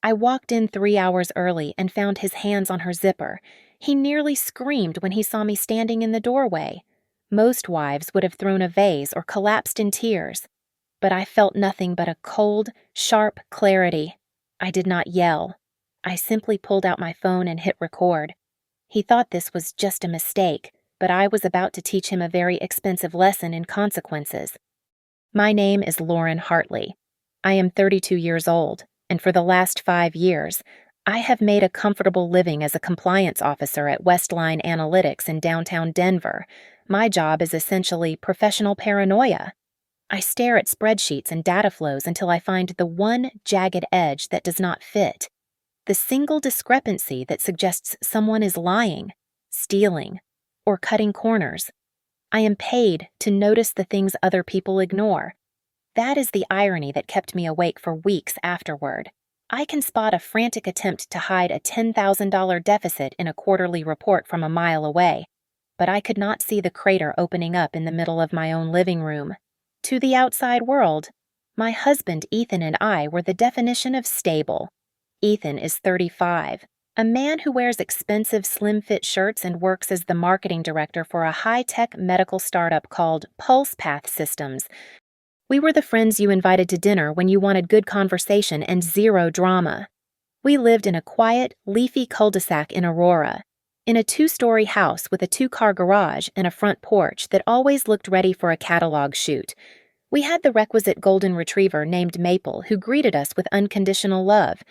I walked in 3 hours early and found his hands on her zipper. He nearly screamed when he saw me standing in the doorway. Most wives would have thrown a vase or collapsed in tears, but I felt nothing but a cold, sharp clarity. I did not yell. I simply pulled out my phone and hit record. He thought this was just a mistake, but I was about to teach him a very expensive lesson in consequences. My name is Lauren Hartley. I am 32 years old, and for the last 5 years, I have made a comfortable living as a compliance officer at Westline Analytics in downtown Denver. My job is essentially professional paranoia. I stare at spreadsheets and data flows until I find the one jagged edge that does not fit, the single discrepancy that suggests someone is lying, stealing, or cutting corners. I am paid to notice the things other people ignore. That is the irony that kept me awake for weeks afterward. I can spot a frantic attempt to hide a $10,000 deficit in a quarterly report from a mile away, but I could not see the crater opening up in the middle of my own living room. To the outside world, my husband Ethan and I were the definition of stable. Ethan is 35, a man who wears expensive slim-fit shirts and works as the marketing director for a high-tech medical startup called PulsePath Systems. We were the friends you invited to dinner when you wanted good conversation and zero drama. We lived in a quiet, leafy cul-de-sac in Aurora, in a 2-story house with a 2-car garage and a front porch that always looked ready for a catalog shoot. We had the requisite golden retriever named Maple who greeted us with unconditional love.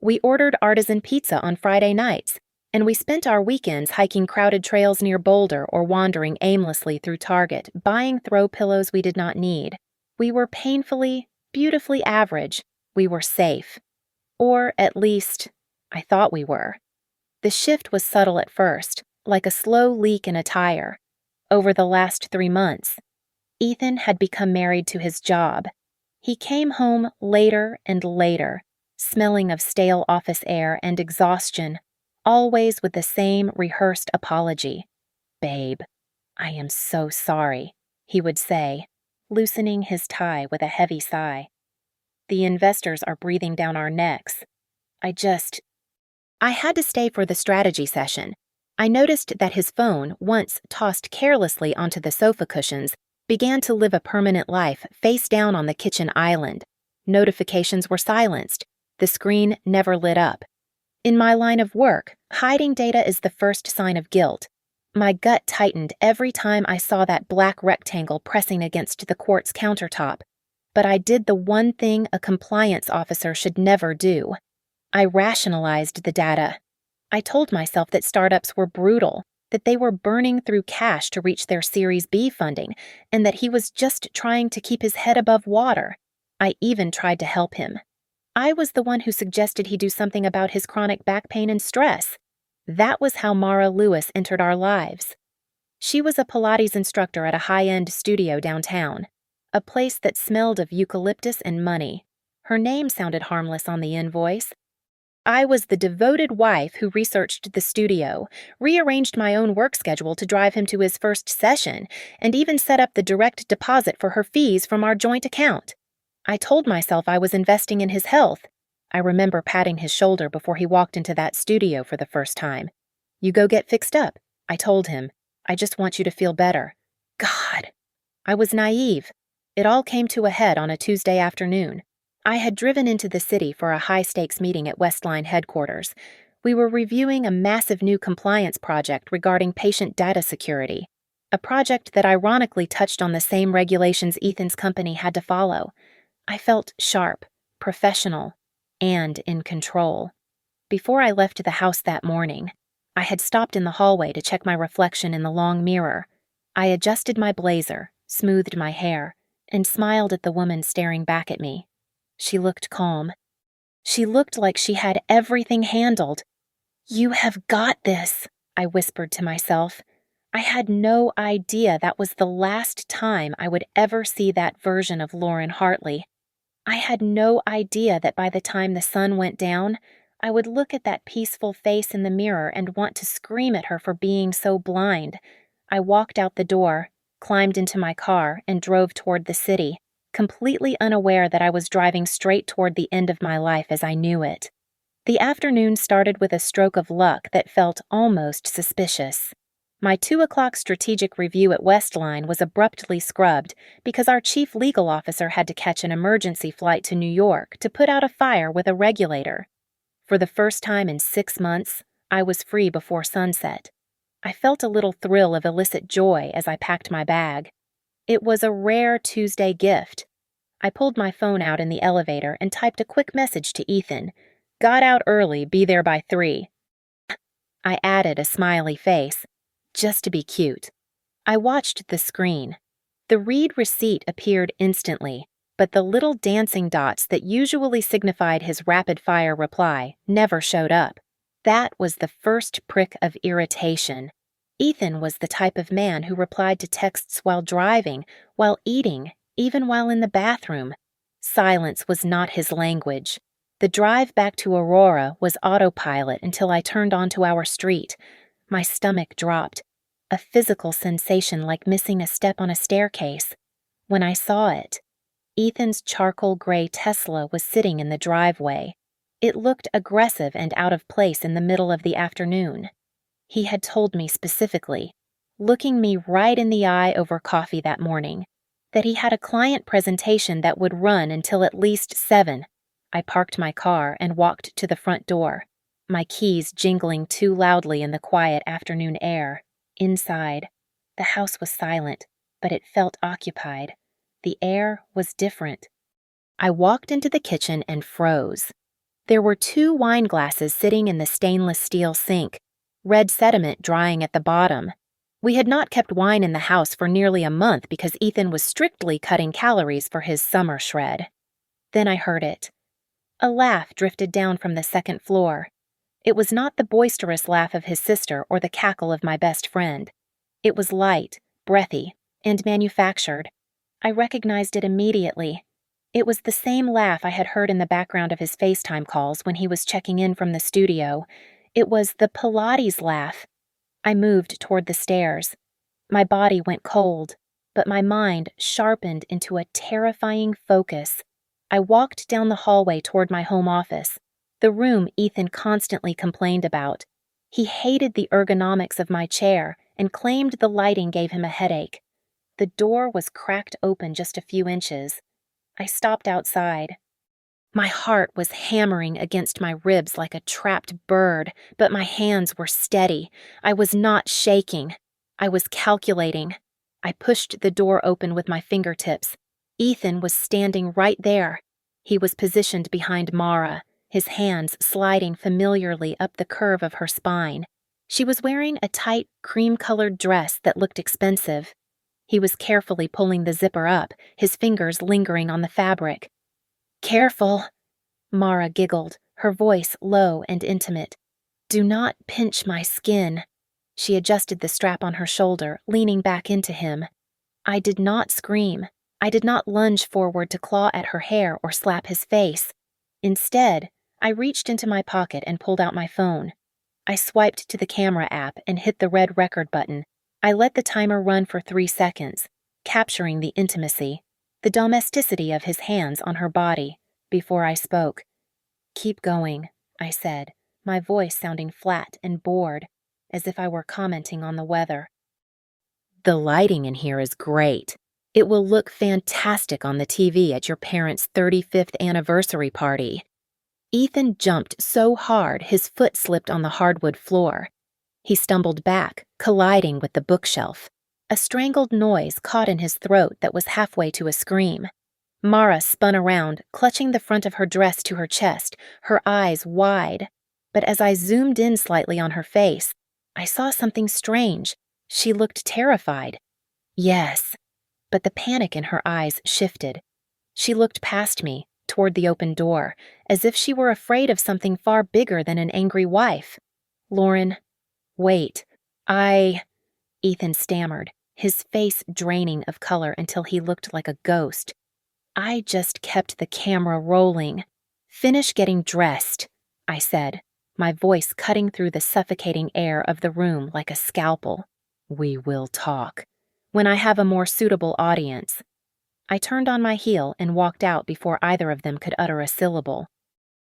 We ordered artisan pizza on Friday nights, and we spent our weekends hiking crowded trails near Boulder or wandering aimlessly through Target, buying throw pillows we did not need. We were painfully, beautifully average. We were safe. Or, at least, I thought we were. The shift was subtle at first, like a slow leak in a tire. Over the last 3 months, Ethan had become married to his job. He came home later and later, smelling of stale office air and exhaustion, always with the same rehearsed apology. "Babe, I am so sorry," he would say, loosening his tie with a heavy sigh. "The investors are breathing down our necks. I had to stay for the strategy session. I noticed that his phone, once tossed carelessly onto the sofa cushions, began to live a permanent life face down on the kitchen island. Notifications were silenced. The screen never lit up. In my line of work, hiding data is the first sign of guilt. My gut tightened every time I saw that black rectangle pressing against the quartz countertop. But I did the one thing a compliance officer should never do. I rationalized the data. I told myself that startups were brutal, that they were burning through cash to reach their Series B funding, and that he was just trying to keep his head above water. I even tried to help him. I was the one who suggested he do something about his chronic back pain and stress. That was how Mara Lewis entered our lives. She was a Pilates instructor at a high-end studio downtown, a place that smelled of eucalyptus and money. Her name sounded harmless on the invoice. I was the devoted wife who researched the studio, rearranged my own work schedule to drive him to his first session, and even set up the direct deposit for her fees from our joint account. I told myself I was investing in his health. I remember patting his shoulder before he walked into that studio for the first time. "You go get fixed up," I told him. "I just want you to feel better." God! I was naive. It all came to a head on a Tuesday afternoon. I had driven into the city for a high-stakes meeting at Westline headquarters. We were reviewing a massive new compliance project regarding patient data security, a project that ironically touched on the same regulations Ethan's company had to follow. I felt sharp, professional, and in control. Before I left the house that morning, I had stopped in the hallway to check my reflection in the long mirror. I adjusted my blazer, smoothed my hair, and smiled at the woman staring back at me. She looked calm. She looked like she had everything handled. "You have got this," I whispered to myself. I had no idea that was the last time I would ever see that version of Lauren Hartley. I had no idea that by the time the sun went down, I would look at that peaceful face in the mirror and want to scream at her for being so blind. I walked out the door, climbed into my car, and drove toward the city, completely unaware that I was driving straight toward the end of my life as I knew it. The afternoon started with a stroke of luck that felt almost suspicious. My 2 o'clock strategic review at Westline was abruptly scrubbed because our chief legal officer had to catch an emergency flight to New York to put out a fire with a regulator. For the first time in 6 months, I was free before sunset. I felt a little thrill of illicit joy as I packed my bag. It was a rare Tuesday gift. I pulled my phone out in the elevator and typed a quick message to Ethan. Got out early, be there by 3. I added a smiley face, just to be cute. I watched the screen. The read receipt appeared instantly, but the little dancing dots that usually signified his rapid-fire reply never showed up. That was the first prick of irritation. Ethan was the type of man who replied to texts while driving, while eating, even while in the bathroom. Silence was not his language. The drive back to Aurora was autopilot until I turned onto our street. My stomach dropped, a physical sensation like missing a step on a staircase. When I saw it, Ethan's charcoal gray Tesla was sitting in the driveway. It looked aggressive and out of place in the middle of the afternoon. He had told me specifically, looking me right in the eye over coffee that morning, that he had a client presentation that would run until at least 7. I parked my car and walked to the front door, my keys jingling too loudly in the quiet afternoon air. Inside, the house was silent, but it felt occupied. The air was different. I walked into the kitchen and froze. There were 2 wine glasses sitting in the stainless steel sink, red sediment drying at the bottom. We had not kept wine in the house for nearly a month because Ethan was strictly cutting calories for his summer shred. Then I heard it. A laugh drifted down from the second floor. It was not the boisterous laugh of his sister or the cackle of my best friend. It was light, breathy, and manufactured. I recognized it immediately. It was the same laugh I had heard in the background of his FaceTime calls when he was checking in from the studio. It was the Pilates laugh. I moved toward the stairs. My body went cold, but my mind sharpened into a terrifying focus. I walked down the hallway toward my home office, the room Ethan constantly complained about. He hated the ergonomics of my chair and claimed the lighting gave him a headache. The door was cracked open just a few inches. I stopped outside. My heart was hammering against my ribs like a trapped bird, but my hands were steady. I was not shaking. I was calculating. I pushed the door open with my fingertips. Ethan was standing right there. He was positioned behind Mara, his hands sliding familiarly up the curve of her spine. She was wearing a tight, cream-colored dress that looked expensive. He was carefully pulling the zipper up, his fingers lingering on the fabric. "Careful," Mara giggled, her voice low and intimate. "Do not pinch my skin." She adjusted the strap on her shoulder, leaning back into him. I did not scream. I did not lunge forward to claw at her hair or slap his face. Instead, I reached into my pocket and pulled out my phone. I swiped to the camera app and hit the red record button. I let the timer run for 3 seconds, capturing the intimacy, the domesticity of his hands on her body, before I spoke. "Keep going," I said, my voice sounding flat and bored, as if I were commenting on the weather. "The lighting in here is great. It will look fantastic on the TV at your parents' 35th anniversary party." Ethan jumped so hard his foot slipped on the hardwood floor. He stumbled back, colliding with the bookshelf. A strangled noise caught in his throat that was halfway to a scream. Mara spun around, clutching the front of her dress to her chest, her eyes wide. But as I zoomed in slightly on her face, I saw something strange. She looked terrified. Yes, but the panic in her eyes shifted. She looked past me, toward the open door, as if she were afraid of something far bigger than an angry wife. "Lauren, wait, Ethan stammered, his face draining of until until he looked like a ghost. "I just kept the camera rolling." "Finish getting dressed," I said, my voice cutting through the suffocating air of the room like a scalpel. "We will talk when I have a more suitable audience." I turned on my heel and walked out before either of them could utter a syllable.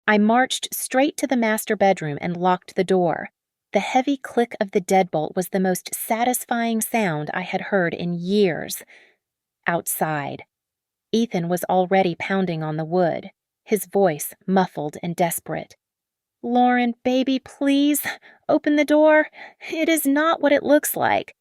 I marched straight to the master bedroom and locked the door. The heavy click of the deadbolt was the most satisfying sound I had heard in years. Outside, Ethan was already pounding on the wood, his voice muffled and desperate. "Lauren, baby, please, open the door. It is not what it looks like."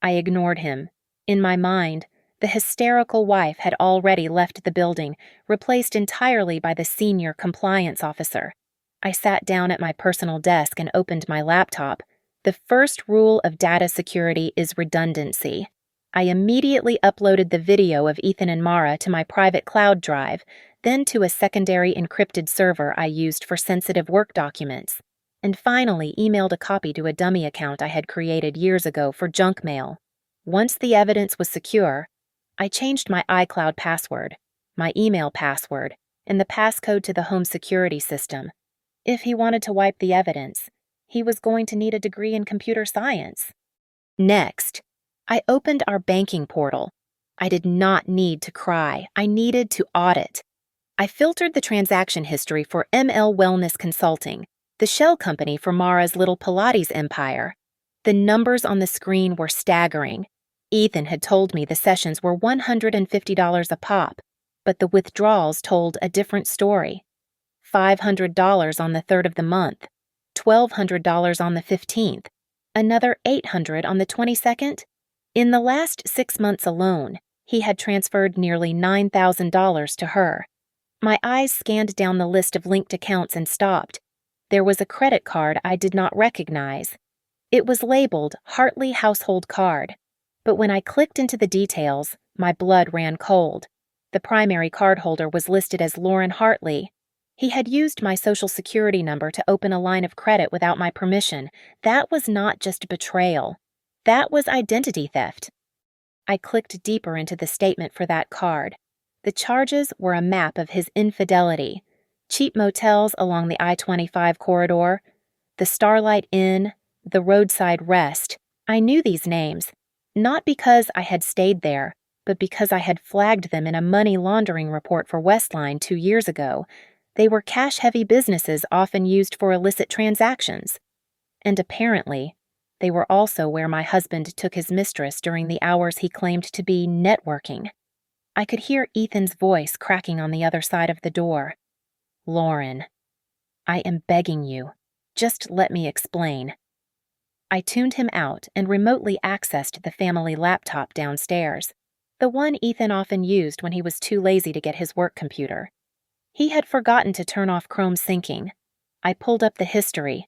I ignored him. In my mind, the hysterical wife had already left the building, replaced entirely by the senior compliance officer. I sat down at my personal desk and opened my laptop. The first rule of data security is redundancy. I immediately uploaded the video of Ethan and Mara to my private cloud drive, then to a secondary encrypted server I used for sensitive work documents, and finally emailed a copy to a dummy account I had created years ago for junk mail. Once the evidence was secure, I changed my iCloud password, my email password, and the passcode to the home security system. If he wanted to wipe the evidence, he was going to need a degree in computer science. Next, I opened our banking portal. I did not need to cry. I needed to audit. I filtered the transaction history for ML Wellness Consulting, the shell company for Mara's little Pilates empire. The numbers on the screen were staggering. Ethan had told me the sessions were $150 a pop, but the withdrawals told a different story. $500 on the 3rd of the month, $1,200 on the 15th, another $800 on the 22nd. In the last 6 months alone, he had transferred nearly $9,000 to her. My eyes scanned down the list of linked accounts and stopped. There was a credit card I did not recognize. It was labeled Hartley Household Card, but when I clicked into the details, my blood ran cold. The primary cardholder was listed as Lauren Hartley. He had used my social security number to open a line of credit without my permission. That was not just betrayal. That was identity theft. I clicked deeper into the statement for that card. The charges were a map of his infidelity. Cheap motels along the I-25 corridor, the Starlight Inn, the Roadside Rest. I knew these names, not because I had stayed there, but because I had flagged them in a money laundering report for Westline 2 years ago. They were cash-heavy businesses often used for illicit transactions. And apparently, they were also where my husband took his mistress during the hours he claimed to be networking. I could hear Ethan's voice cracking on the other side of the door. "Lauren, I am begging you. Just let me explain." I tuned him out and remotely accessed the family laptop downstairs, the one Ethan often used when he was too lazy to get his work computer. He had forgotten to turn off Chrome syncing. I pulled up the history.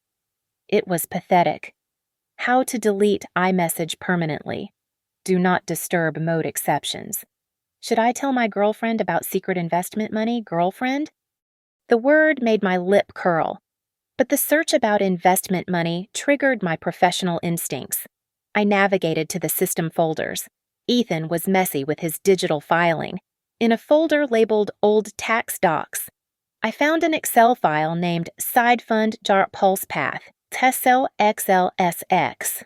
It was pathetic. How to delete iMessage permanently. Do not disturb mode exceptions. Should I tell my girlfriend about secret investment money, girlfriend? The word made my lip curl, but the search about investment money triggered my professional instincts. I navigated to the system folders. Ethan was messy with his digital filing. In a folder labeled Old Tax Docs, I found an Excel file named Side Fund Jar Pulse Path, Tessel XLSX.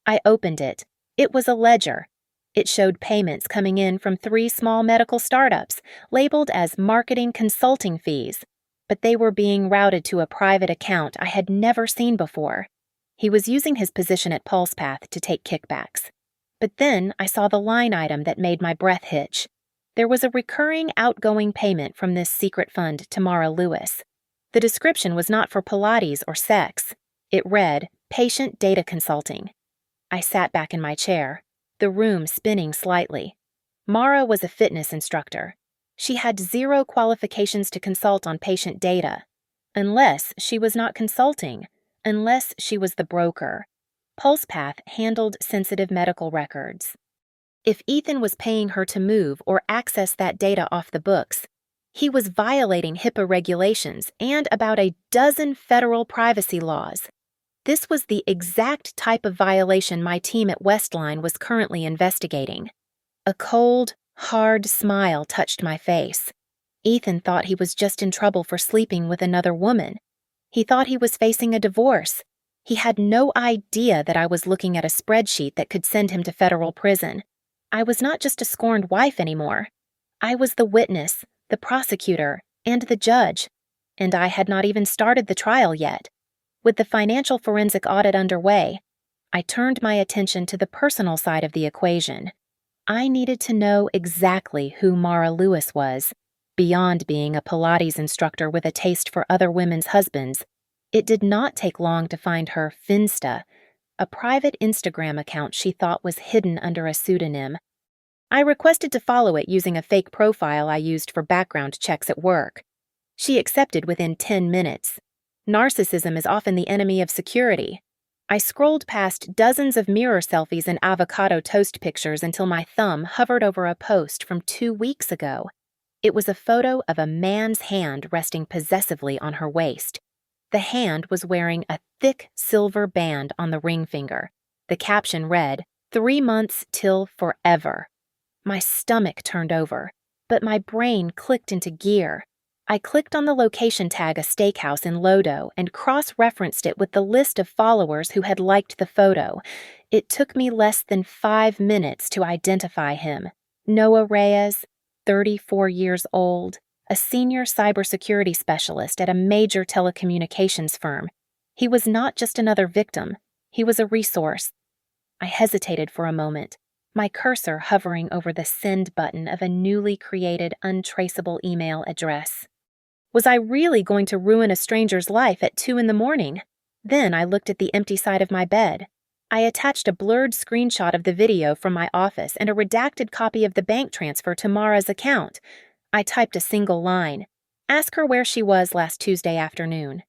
I opened it. It was a ledger. It showed payments coming in from 3 small medical startups, labeled as marketing consulting fees, but they were being routed to a private account I had never seen before. He was using his position at PulsePath to take kickbacks. But then I saw the line item that made my breath hitch. There was a recurring outgoing payment from this secret fund to Mara Lewis. The description was not for Pilates or sex. It read, Patient Data Consulting. I sat back in my chair, the room spinning slightly. Mara was a fitness instructor. She had 0 qualifications to consult on patient data. Unless she was not consulting, unless she was the broker. PulsePath handled sensitive medical records. If Ethan was paying her to move or access that data off the books, he was violating HIPAA regulations and about a dozen federal privacy laws. This was the exact type of violation my team at Westline was currently investigating. A cold, hard smile touched my face. Ethan thought he was just in trouble for sleeping with another woman. He thought he was facing a divorce. He had no idea that I was looking at a spreadsheet that could send him to federal prison. I was not just a scorned wife anymore. I was the witness, the prosecutor, and the judge. And I had not even started the trial yet. With the financial forensic audit underway, I turned my attention to the personal side of the equation. I needed to know exactly who Mara Lewis was. Beyond being a Pilates instructor with a taste for other women's husbands, it did not take long to find her Finsta, a private Instagram account she thought was hidden under a pseudonym. I requested to follow it using a fake profile I used for background checks at work. She accepted within 10 minutes. Narcissism is often the enemy of security. I scrolled past dozens of mirror selfies and avocado toast pictures until my thumb hovered over a post from 2 weeks ago. It was a photo of a man's hand resting possessively on her waist. The hand was wearing a thick silver band on the ring finger. The caption read, "3 months till forever." My stomach turned over, but my brain clicked into gear. I clicked on the location tag, a steakhouse in Lodo, and cross-referenced it with the list of followers who had liked the photo. It took me less than 5 minutes to identify him. Noah Reyes, 34 years old, a senior cybersecurity specialist at a major telecommunications firm. He was not just another victim, he was a resource. I hesitated for a moment, my cursor hovering over the send button of a newly created untraceable email address. Was I really going to ruin a stranger's life at 2 a.m? Then I looked at the empty side of my bed. I attached a blurred screenshot of the video from my office and a redacted copy of the bank transfer to Mara's account. I typed a single line, "Ask her where she was last Tuesday afternoon."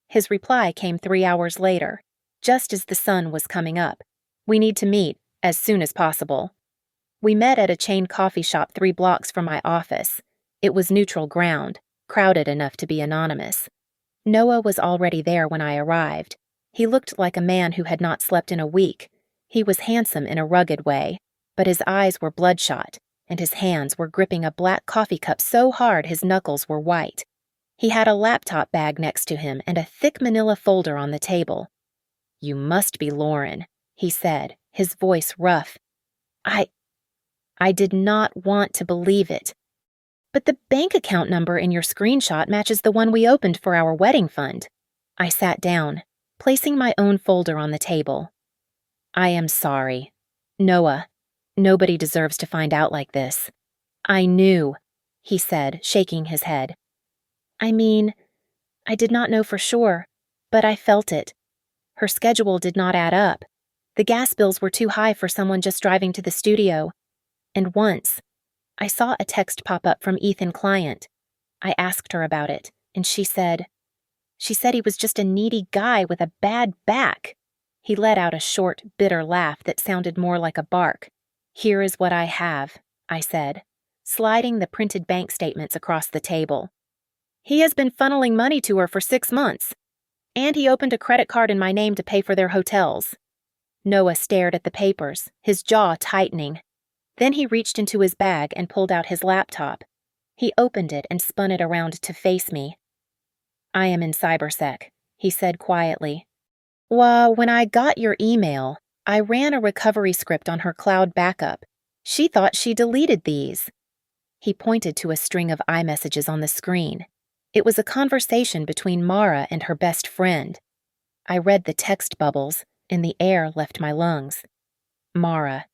His reply came 3 hours later, just as the sun was coming up. "We need to meet as soon as possible." We met at a chain coffee shop 3 blocks from my office. It was neutral ground, crowded enough to be anonymous. Noah was already there when I arrived. He looked like a man who had not slept in a week. He was handsome in a rugged way, but his eyes were bloodshot, and his hands were gripping a black coffee cup so hard his knuckles were white. He had a laptop bag next to him and a thick manila folder on the table. "You must be Lauren," he said, his voice rough. I did not want to believe it. "But the bank account number in your screenshot matches the one we opened for our wedding fund." I sat down, placing my own folder on the table. "I am sorry. Noah, nobody deserves to find out like this." "I knew," he said, shaking his head. "I mean, I did not know for sure, but I felt it. Her schedule did not add up. The gas bills were too high for someone just driving to the studio. And once, I saw a text pop up from Ethan Client. I asked her about it, and she said he was just a needy guy with a bad back." He let out a short, bitter laugh that sounded more like a bark. "Here is what I have," I said, sliding the printed bank statements across the table. "He has been funneling money to her for 6 months. And he opened a credit card in my name to pay for their hotels." Noah stared at the papers, his jaw tightening. Then he reached into his bag and pulled out his laptop. He opened it and spun it around to face me. "I am in cybersec," he said quietly. "Well, when I got your email, I ran a recovery script on her cloud backup. She thought she deleted these." He pointed to a string of iMessages on the screen. It was a conversation between Mara and her best friend. I read the text bubbles, and the air left my lungs. "Mara,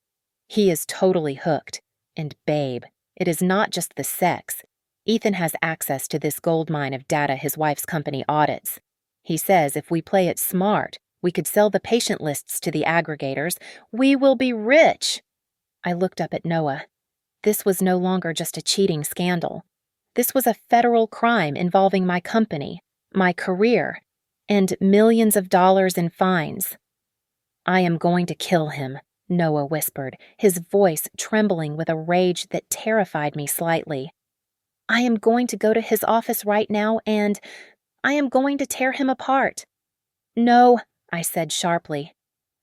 he is totally hooked. And babe, it is not just the sex. Ethan has access to this goldmine of data his wife's company audits. He says if we play it smart, we could sell the patient lists to the aggregators. We will be rich." I looked up at Noah. This was no longer just a cheating scandal. This was a federal crime involving my company, my career, and millions of dollars in fines. "I am going to kill him," Noah whispered, his voice trembling with a rage that terrified me slightly. "I am going to go to his office right now and I am going to tear him apart." "No," I said sharply.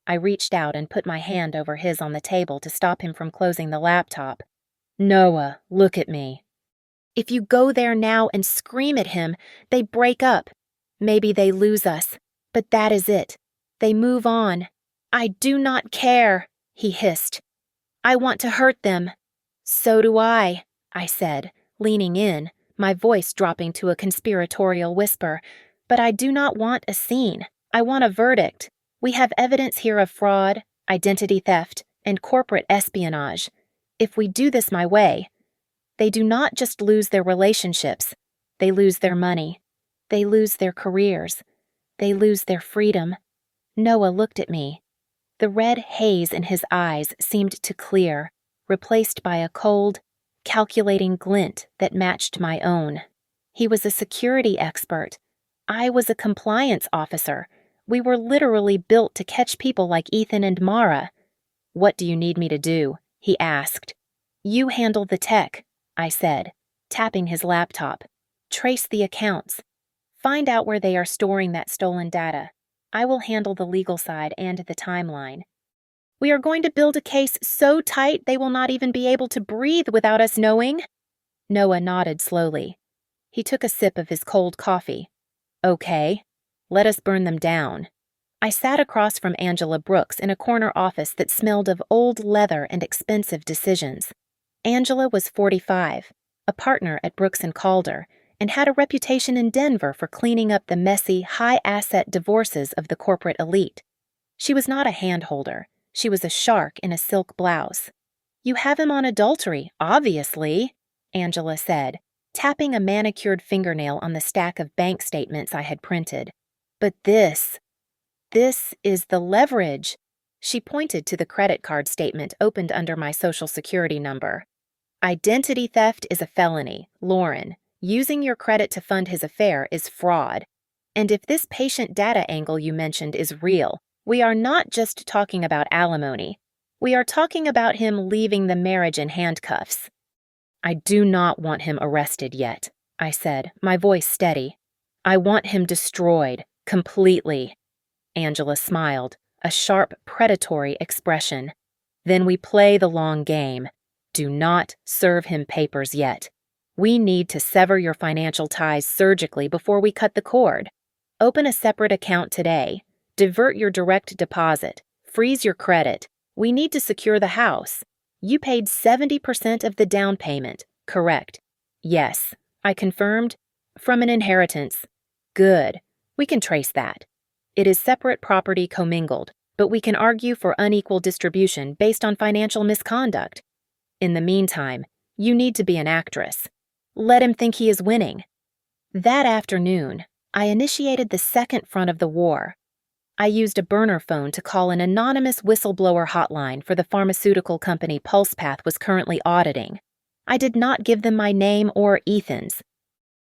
I reached out and put my hand over his on the table to stop him from closing the laptop. "Noah, look at me." "If you go there now and scream at him, they break up. Maybe they lose us, but that is it. They move on. I do not care," he hissed. "I want to hurt them." "So do I," said, leaning in, my voice dropping to a conspiratorial whisper. But I do not want a scene. I want a verdict. We have evidence here of fraud, identity theft, and corporate espionage. If we do this my way, they do not just lose their relationships. They lose their money. They lose their careers. They lose their freedom. Noah looked at me. The red haze in his eyes seemed to clear, replaced by a cold, calculating glint that matched my own. He was a security expert. I was a compliance officer. We were literally built to catch people like Ethan and Mara. "What do you need me to do?" he asked. "You handle the tech," I said, tapping his laptop. "Trace the accounts. Find out where they are storing that stolen data. I will handle the legal side and the timeline. We are going to build a case so tight they will not even be able to breathe without us knowing." Noah nodded slowly. He took a sip of his cold coffee. "Okay, let us burn them down." I sat across from Angela Brooks in a corner office that smelled of old leather and expensive decisions. Angela was 45, a partner at Brooks & Calder, and had a reputation in Denver for cleaning up the messy, high-asset divorces of the corporate elite. She was not a handholder. She was a shark in a silk blouse. "You have him on adultery, obviously," Angela said, tapping a manicured fingernail on the stack of bank statements I had printed. "But this is the leverage." She pointed to the credit card statement opened under my Social Security number. "Identity theft is a felony, Lauren. Using your credit to fund his affair is fraud. And if this patient data angle you mentioned is real, we are not just talking about alimony. We are talking about him leaving the marriage in handcuffs." "I do not want him arrested yet," I said, my voice steady. "I want him destroyed, completely." Angela smiled, a sharp, predatory expression. "Then we play the long game. Do not serve him papers yet. We need to sever your financial ties surgically before we cut the cord. Open a separate account today. Divert your direct deposit. Freeze your credit. We need to secure the house. You paid 70% of the down payment, correct?" "Yes," I confirmed. "From an inheritance." "Good. We can trace that. It is separate property commingled, but we can argue for unequal distribution based on financial misconduct. In the meantime, you need to be an actress. Let him think he is winning." That afternoon, I initiated the second front of the war. I used a burner phone to call an anonymous whistleblower hotline for the pharmaceutical company PulsePath was currently auditing. I did not give them my name or Ethan's.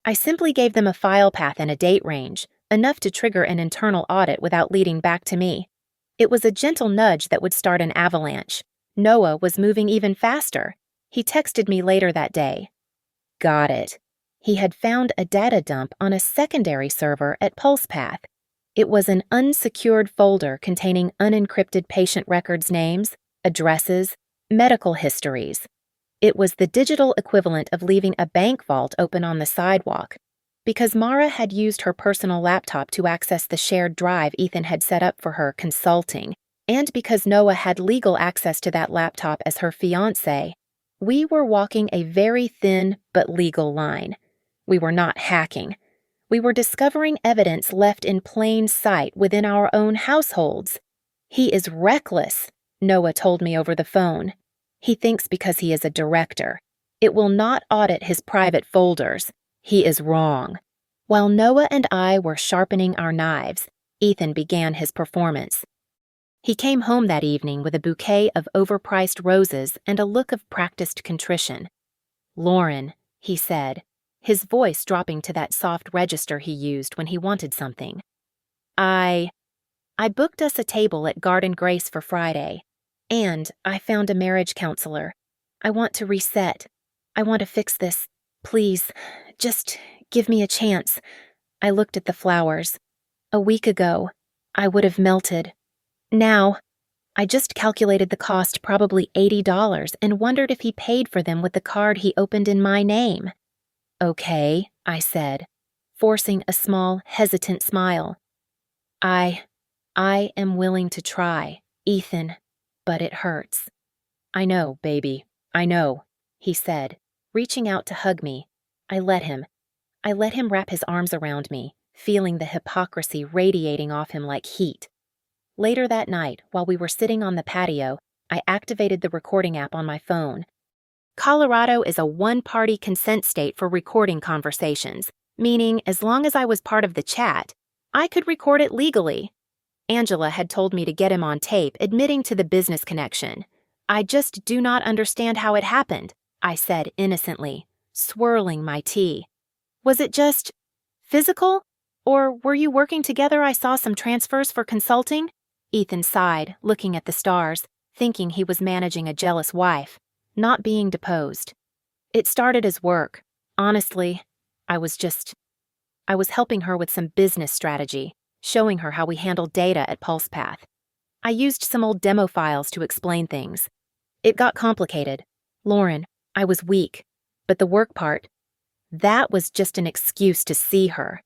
I simply gave them a file path and a date range, enough to trigger an internal audit without leading back to me. It was a gentle nudge that would start an avalanche. Noah was moving even faster. He texted me later that day. "Got it." He had found a data dump on a secondary server at PulsePath. It was an unsecured folder containing unencrypted patient records names, addresses, medical histories. It was the digital equivalent of leaving a bank vault open on the sidewalk. Because Mara had used her personal laptop to access the shared drive Ethan had set up for her consulting, and because Noah had legal access to that laptop as her fiancé, we were walking a very thin but legal line. We were not hacking. We were discovering evidence left in plain sight within our own households. "He is reckless," Noah told me over the phone. "He thinks because he is a director. It will not audit his private folders. He is wrong." While Noah and I were sharpening our knives, Ethan began his performance. He came home that evening with a bouquet of overpriced roses and a look of practiced contrition. "Lauren," he said, his voice dropping to that soft register he used when he wanted something. I booked us a table at Garden Grace for Friday, and I found a marriage counselor. I want to reset. I want to fix this. Please, just give me a chance." I looked at the flowers. A week ago, I would have melted. Now, I just calculated the cost, probably $80, and wondered if he paid for them with the card he opened in my name. "Okay," I said, forcing a small, hesitant smile. I am willing to try, Ethan, but it hurts." "I know, baby, I know," he said, reaching out to hug me. I let him. I let him wrap his arms around me, feeling the hypocrisy radiating off him like heat. Later that night, while we were sitting on the patio, I activated the recording app on my phone. Colorado is a one-party consent state for recording conversations, meaning as long as I was part of the chat, I could record it legally. Angela had told me to get him on tape admitting to the business connection. I just do not understand how it happened, I said innocently, swirling my tea. Was it just physical? Or were you working together? I saw some transfers for consulting. Ethan sighed, looking at the stars, thinking he was managing a jealous wife, not being deposed. It started as work. Honestly, I was helping her with some business strategy, showing her how we handled data at PulsePath. I used some old demo files to explain things. It got complicated. Lauren, I was weak, but the work part, that was just an excuse to see her.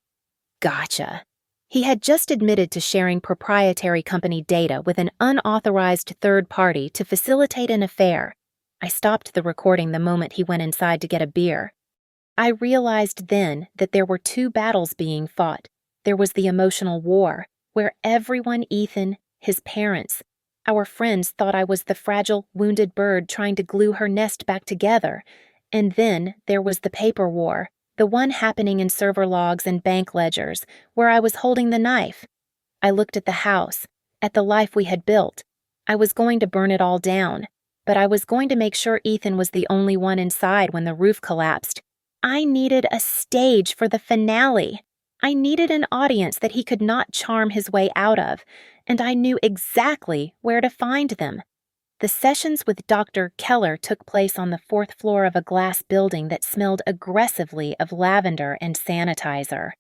Gotcha. He had just admitted to sharing proprietary company data with an unauthorized third party to facilitate an affair. I stopped the recording the moment he went inside to get a beer. I realized then that there were two battles being fought. There was the emotional war, where everyone, Ethan, his parents, our friends thought I was the fragile, wounded bird trying to glue her nest back together. And then there was the paper war, the one happening in server logs and bank ledgers, where I was holding the knife. I looked at the house, at the life we had built. I was going to burn it all down, but I was going to make sure Ethan was the only one inside when the roof collapsed. I needed a stage for the finale. I needed an audience that he could not charm his way out of, and I knew exactly where to find them. The sessions with Dr. Keller took place on the fourth floor of a glass building that smelled aggressively of lavender and sanitizer.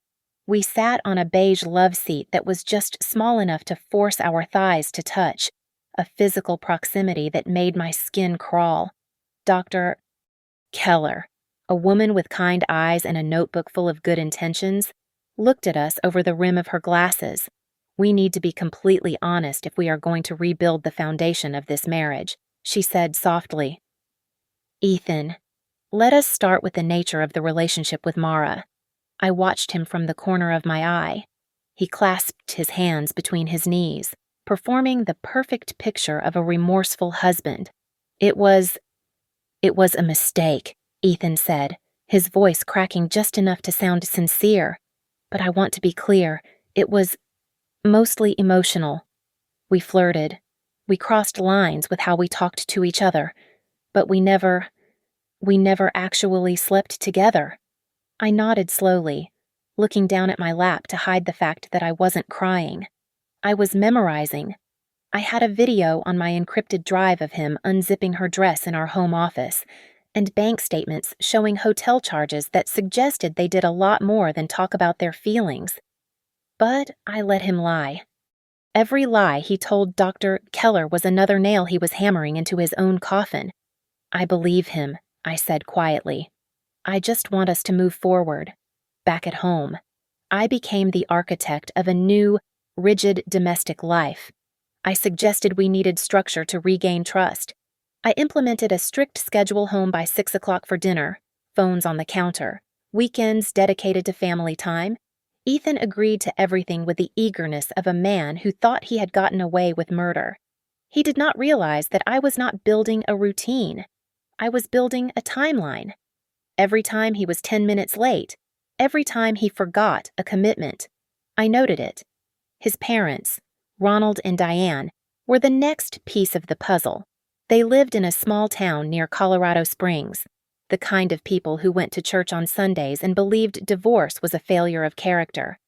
We sat on a beige love seat that was just small enough to force our thighs to touch, a physical proximity that made my skin crawl. Dr. Keller, a woman with kind eyes and a notebook full of good intentions, looked at us over the rim of her glasses. We need to be completely honest if we are going to rebuild the foundation of this marriage, she said softly. Ethan, let us start with the nature of the relationship with Mara. I watched him from the corner of my eye. He clasped his hands between his knees, performing the perfect picture of a remorseful husband. It was a mistake, Ethan said, his voice cracking just enough to sound sincere. But I want to be clear, it was mostly emotional. We flirted. We crossed lines with how we talked to each other, but we never actually slept together. I nodded slowly, looking down at my lap to hide the fact that I wasn't crying. I was memorizing. I had a video on my encrypted drive of him unzipping her dress in our home office, and bank statements showing hotel charges that suggested they did a lot more than talk about their feelings. But I let him lie. Every lie he told Dr. Keller was another nail he was hammering into his own coffin. I believe him, I said quietly. I just want us to move forward. Back at home, I became the architect of a new, rigid domestic life. I suggested we needed structure to regain trust. I implemented a strict schedule home by 6 o'clock for dinner, phones on the counter, weekends dedicated to family time. Ethan agreed to everything with the eagerness of a man who thought he had gotten away with murder. He did not realize that I was not building a routine. I was building a timeline. Every time he was 10 minutes late, every time he forgot a commitment, I noted it. His parents, Ronald and Diane, were the next piece of the puzzle. They lived in a small town near Colorado Springs, the kind of people who went to church on Sundays and believed divorce was a failure of character.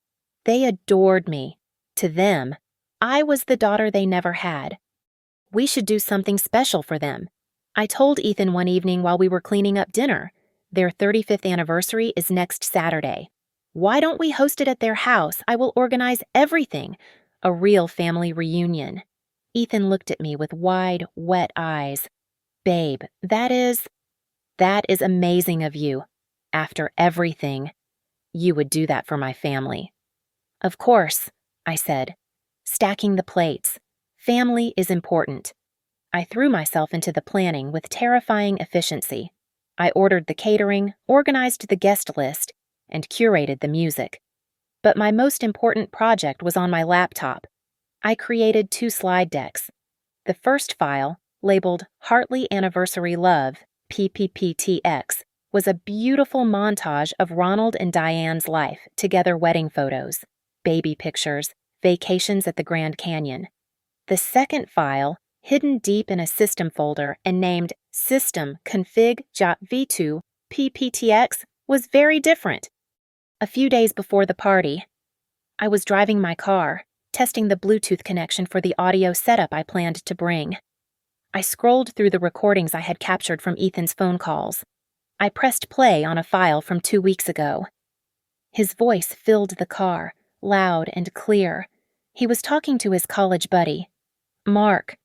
They adored me. To them, I was the daughter they never had. We should do something special for them. I told Ethan one evening while we were cleaning up dinner. Their 35th anniversary is next Saturday. Why don't we host it at their house? I will organize everything. A real family reunion. Ethan looked at me with wide, wet eyes. Babe, that is amazing of you. After everything, you would do that for my family. Of course, I said, stacking the plates. Family is important. I threw myself into the planning with terrifying efficiency. I ordered the catering, organized the guest list, and curated the music. But my most important project was on my laptop. I created 2 slide decks. The first file, labeled Hartley Anniversary Love, PPPTX, was a beautiful montage of Ronald and Diane's life, together wedding photos, baby pictures, vacations at the Grand Canyon. The second file, hidden deep in a system folder and named System Config.v2 PPTX, was very different. A few days before the party, I was driving my car, testing the Bluetooth connection for the audio setup I planned to bring. I scrolled through the recordings I had captured from Ethan's phone calls. I pressed play on a file from 2 weeks ago. His voice filled the car, loud and clear. He was talking to his college buddy. Mark,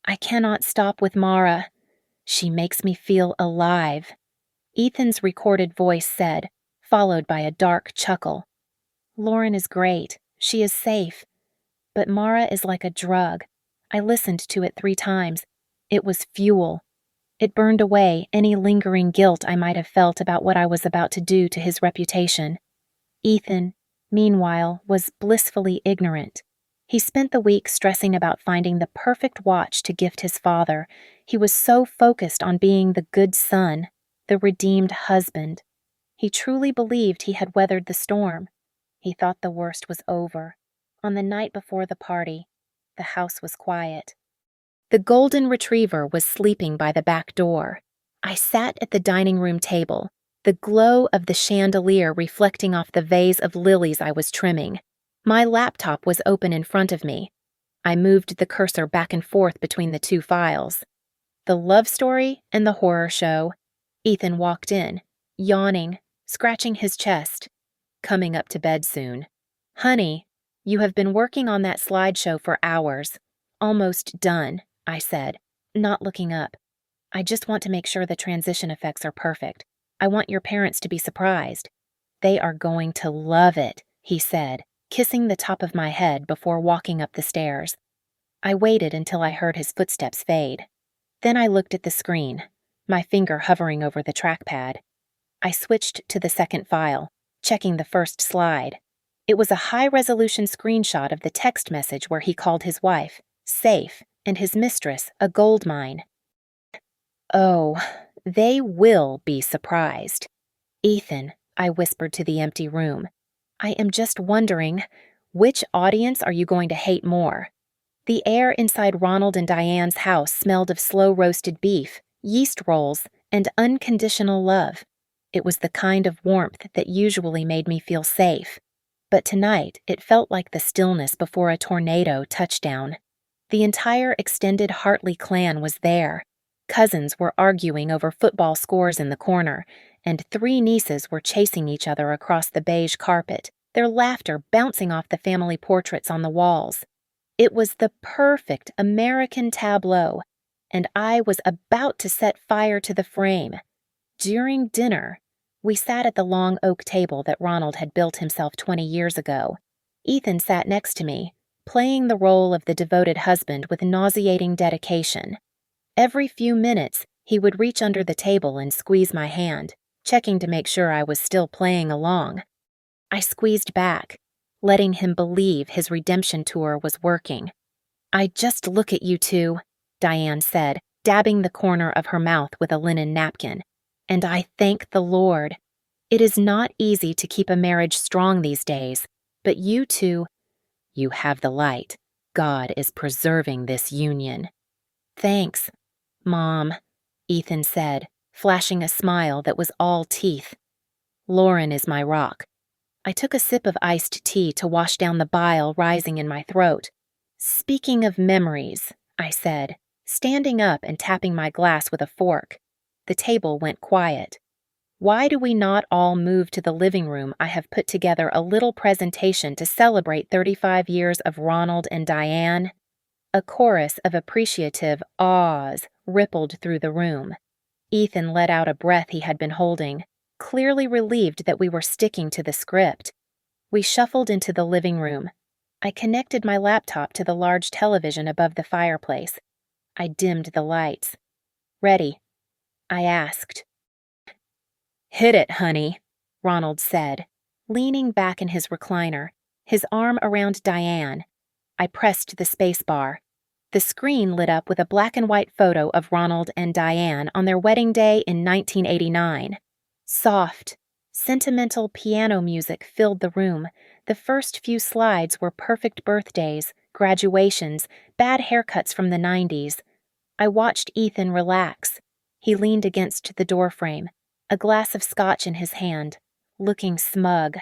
I cannot stop with Mara. She makes me feel alive. Ethan's recorded voice said, followed by a dark chuckle. Lauren is great. She is safe. But Mara is like a drug. I listened to it 3 times. It was fuel. It burned away any lingering guilt I might have felt about what I was about to do to his reputation. Ethan, meanwhile, was blissfully ignorant. He spent the week stressing about finding the perfect watch to gift his father. He was so focused on being the good son, the redeemed husband. He truly believed he had weathered the storm. He thought the worst was over. On the night before the party, the house was quiet. The golden retriever was sleeping by the back door. I sat at the dining room table, the glow of the chandelier reflecting off the vase of lilies I was trimming. My laptop was open in front of me. I moved the cursor back and forth between the 2 files. The love story and the horror show. Ethan walked in, yawning, scratching his chest. Coming up to bed soon. Honey, you have been working on that slideshow for hours. Almost done, I said, not looking up. I just want to make sure the transition effects are perfect. I want your parents to be surprised. They are going to love it, he said, kissing the top of my head before walking up the stairs. I waited until I heard his footsteps fade. Then I looked at the screen, my finger hovering over the trackpad. I switched to the second file, checking the first slide. It was a high-resolution screenshot of the text message where he called his wife safe and his mistress a gold mine. Oh, they will be surprised. Ethan, I whispered to the empty room, I am just wondering, which audience are you going to hate more? The air inside Ronald and Diane's house smelled of slow-roasted beef, yeast rolls, and unconditional love. It was the kind of warmth that usually made me feel safe. But tonight, it felt like the stillness before a tornado touchdown. The entire extended Hartley clan was there. Cousins were arguing over football scores in the corner, and 3 nieces were chasing each other across the beige carpet, their laughter bouncing off the family portraits on the walls. It was the perfect American tableau, and I was about to set fire to the frame. During dinner, we sat at the long oak table that Ronald had built himself 20 years ago. Ethan sat next to me, playing the role of the devoted husband with nauseating dedication. Every few minutes, he would reach under the table and squeeze my hand, checking to make sure I was still playing along. I squeezed back, letting him believe his redemption tour was working. I just look at you 2, Diane said, dabbing the corner of her mouth with a linen napkin. And I thank the Lord. It is not easy to keep a marriage strong these days, but you 2, you have the light. God is preserving this union. Thanks, Mom, Ethan said, flashing a smile that was all teeth. Lauren is my rock. I took a sip of iced tea to wash down the bile rising in my throat. Speaking of memories, I said, standing up and tapping my glass with a fork. The table went quiet. Why do we not all move to the living room? I have put together a little presentation to celebrate 35 years of Ronald and Diane. A chorus of appreciative ahs rippled through the room. Ethan let out a breath he had been holding, clearly relieved that we were sticking to the script. We shuffled into the living room. I connected my laptop to the large television above the fireplace. I dimmed the lights. Ready? I asked. "Hit it, honey," Ronald said, leaning back in his recliner, his arm around Diane. I pressed the space bar. The screen lit up with a black and white photo of Ronald and Diane on their wedding day in 1989. Soft, sentimental piano music filled the room. The first few slides were perfect birthdays, graduations, bad haircuts from the 90s. I watched Ethan relax. He leaned against the doorframe, a glass of scotch in his hand, looking smug.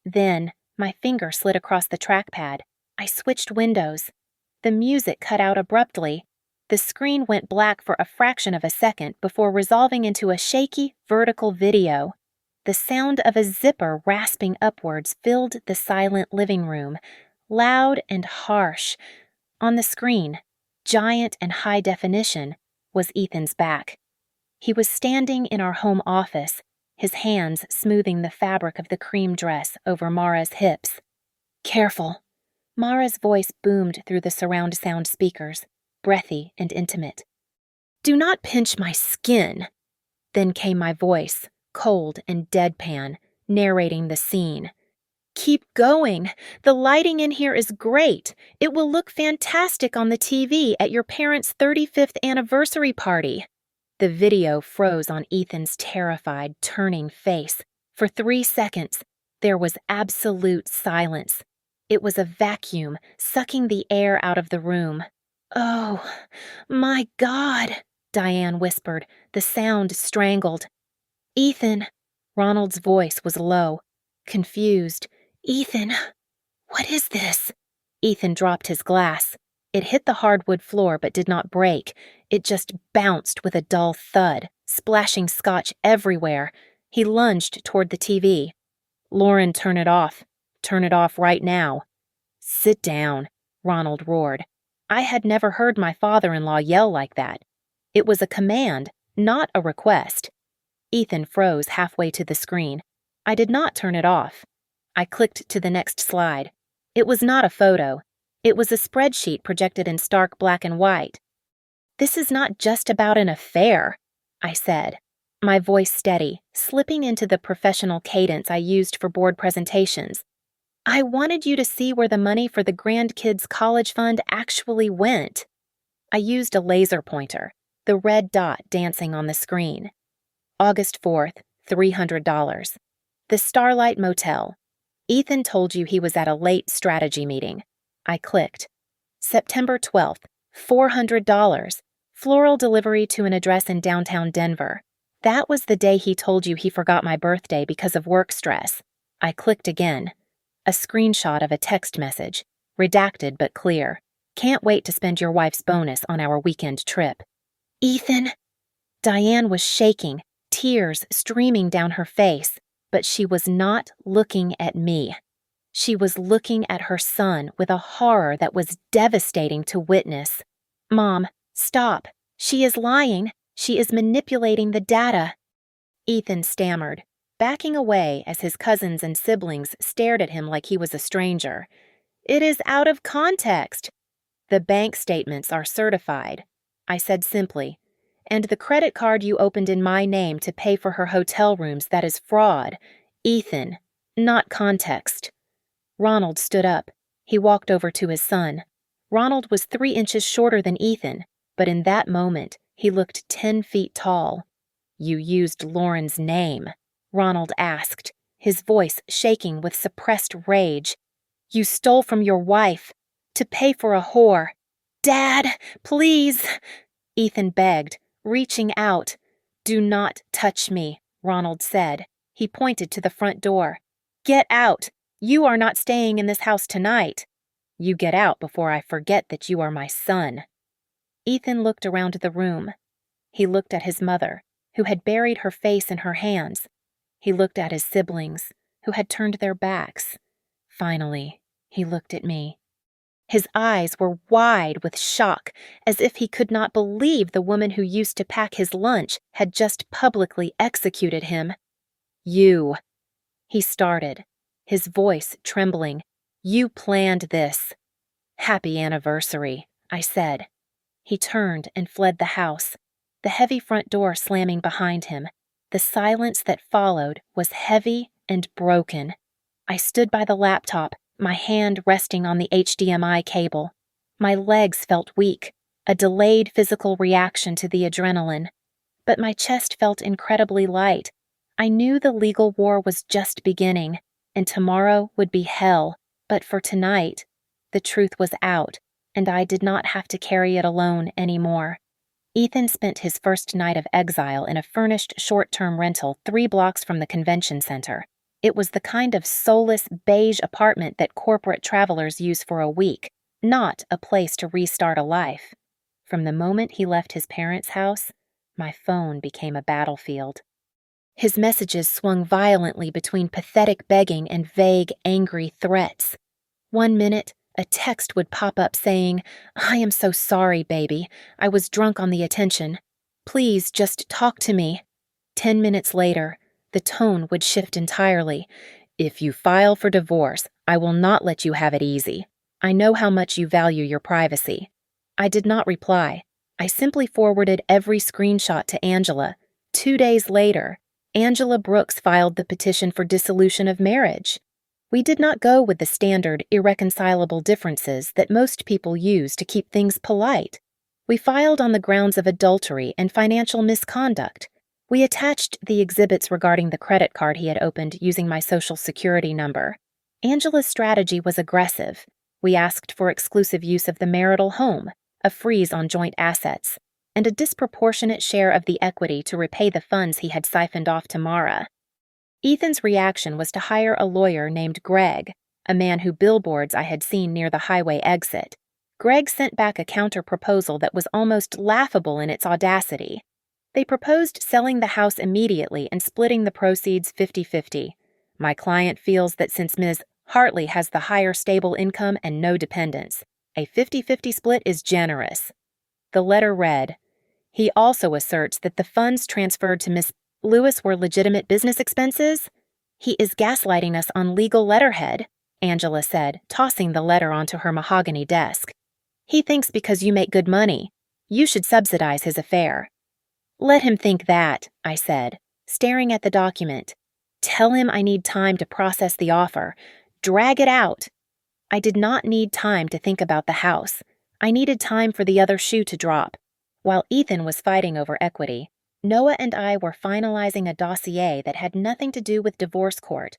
Then, my finger slid across the trackpad. I switched windows. The music cut out abruptly. The screen went black for a fraction of a second before resolving into a shaky, vertical video. The sound of a zipper rasping upwards filled the silent living room, loud and harsh. On the screen, giant and high definition, was Ethan's back. He was standing in our home office, his hands smoothing the fabric of the cream dress over Mara's hips. "Careful." Mara's voice boomed through the surround sound speakers, breathy and intimate. "Do not pinch my skin." Then came my voice, cold and deadpan, narrating the scene. "Keep going. The lighting in here is great. It will look fantastic on the TV at your parents' 35th anniversary party." The video froze on Ethan's terrified, turning face. For 3 seconds, there was absolute silence. It was a vacuum, sucking the air out of the room. "Oh, my God," Diane whispered, the sound strangled. "Ethan," Ronald's voice was low, confused. "Ethan, what is this?" Ethan dropped his glass. It hit the hardwood floor but did not break. It just bounced with a dull thud, splashing scotch everywhere. He lunged toward the TV. "Lauren, turn it off. Turn it off right now." "Sit down," Ronald roared. I had never heard my father-in-law yell like that. It was a command, not a request. Ethan froze halfway to the screen. I did not turn it off. I clicked to the next slide. It was not a photo. It was a spreadsheet projected in stark black and white. "This is not just about an affair," I said, my voice steady, slipping into the professional cadence I used for board presentations. "I wanted you to see where the money for the grandkids' college fund actually went." I used a laser pointer, the red dot dancing on the screen. August 4th, $300. The Starlight Motel. Ethan told you he was at a late strategy meeting. I clicked. September 12th, $400. Floral delivery to an address in downtown Denver. That was the day he told you he forgot my birthday because of work stress. I clicked again. A screenshot of a text message, redacted but clear. "Can't wait to spend your wife's bonus on our weekend trip." "Ethan?" Diane was shaking, tears streaming down her face, but she was not looking at me. She was looking at her son with a horror that was devastating to witness. "Mom, stop. She is lying. She is manipulating the data." Ethan stammered, backing away as his cousins and siblings stared at him like he was a stranger. "It is out of context." "The bank statements are certified," I said simply. "And the credit card you opened in my name to pay for her hotel rooms, that is fraud. Ethan, not context." Ronald stood up. He walked over to his son. Ronald was 3 inches shorter than Ethan, but in that moment, he looked 10 feet tall. "You used Lauren's name?" Ronald asked, his voice shaking with suppressed rage. "You stole from your wife to pay for a whore." "Dad, please," Ethan begged, reaching out. "Do not touch me," Ronald said. He pointed to the front door. "Get out. You are not staying in this house tonight. You get out before I forget that you are my son." Ethan looked around the room. He looked at his mother, who had buried her face in her hands. He looked at his siblings, who had turned their backs. Finally, he looked at me. His eyes were wide with shock, as if he could not believe the woman who used to pack his lunch had just publicly executed him. "You," he started, his voice trembling. "You planned this." "Happy anniversary," I said. He turned and fled the house, the heavy front door slamming behind him. The silence that followed was heavy and broken. I stood by the laptop, my hand resting on the HDMI cable. My legs felt weak, a delayed physical reaction to the adrenaline. But my chest felt incredibly light. I knew the legal war was just beginning, and tomorrow would be hell. But for tonight, the truth was out, and I did not have to carry it alone anymore. Ethan spent his first night of exile in a furnished short-term rental 3 blocks from the convention center. It was the kind of soulless beige apartment that corporate travelers use for a week, not a place to restart a life. From the moment he left his parents' house, my phone became a battlefield. His messages swung violently between pathetic begging and vague, angry threats. One minute, a text would pop up saying, "I am so sorry, baby. I was drunk on the attention. Please just talk to me." 10 minutes later, the tone would shift entirely. "If you file for divorce, I will not let you have it easy. I know how much you value your privacy." I did not reply. I simply forwarded every screenshot to Angela. 2 days later, Angela Brooks filed the petition for dissolution of marriage. We did not go with the standard irreconcilable differences that most people use to keep things polite. We filed on the grounds of adultery and financial misconduct. We attached the exhibits regarding the credit card he had opened using my social security number. Angela's strategy was aggressive. We asked for exclusive use of the marital home, a freeze on joint assets, and a disproportionate share of the equity to repay the funds he had siphoned off to Mara. Ethan's reaction was to hire a lawyer named Greg, a man whose billboards I had seen near the highway exit. Greg sent back a counter-proposal that was almost laughable in its audacity. They proposed selling the house immediately and splitting the proceeds 50-50. My client feels that since Ms. Hartley has the higher stable income and no dependents, a 50-50 split is generous. The letter read, "He also asserts that the funds transferred to Miss Lewis were legitimate business expenses." "He is gaslighting us on legal letterhead," Angela said, tossing the letter onto her mahogany desk. "He thinks because you make good money, you should subsidize his affair." "Let him think that," I said, staring at the document. "Tell him I need time to process the offer. Drag it out." I did not need time to think about the house. I needed time for the other shoe to drop. While Ethan was fighting over equity, Noah and I were finalizing a dossier that had nothing to do with divorce court.